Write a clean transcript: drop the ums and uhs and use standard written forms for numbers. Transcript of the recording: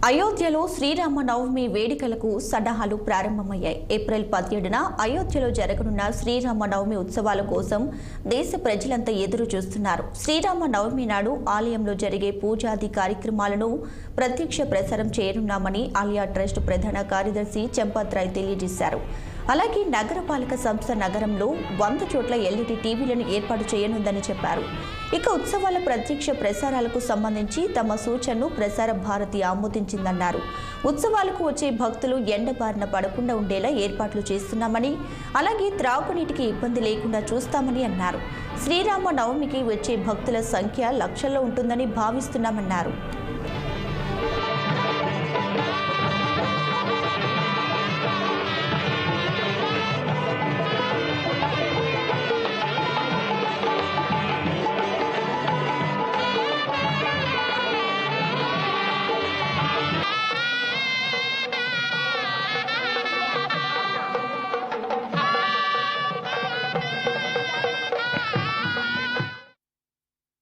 అయోధ్యలో శ్రీరామనవమి వేడుకలకు సన్నాహాలు ప్రారంభమయ్యాయి. ఏప్రిల్ 17న అయోధ్యలో జరగనున్న శ్రీరామనవమి ఉత్సవాల కోసం దేశ ప్రజలంతా ఎదురు చూస్తున్నారు. శ్రీరామనవమి నాడు ఆలయంలో జరిగే పూజాది కార్యక్రమాలను ప్రత్యక్ష ప్రసారం చేయనున్నామని ఆలయ ట్రస్ట్ ప్రధాన కార్యదర్శి చంపత్ రాయ్ తెలియజేశారు. అలాగే నగరపాలక సంస్థ నగరంలో 100 చోట్ల ఎల్ఈడి టీవీలను ఏర్పాటు చేయనుందని చెప్పారు. ఇక ఉత్సవాల ప్రత్యక్ష ప్రసారాలకు సంబంధించి తమ సూచనను ప్రసార భారతి ఆమోదించిందన్నారు. ఉత్సవాలకు వచ్చే భక్తులు ఎండబారిన పడకుండా ఉండేలా ఏర్పాట్లు చేస్తున్నామని, అలాగే త్రాగునీటికి ఇబ్బంది లేకుండా చూస్తామని అన్నారు. శ్రీరామ నవమికి వచ్చే భక్తుల సంఖ్య లక్షల్లో ఉంటుందని భావిస్తున్నామన్నారు.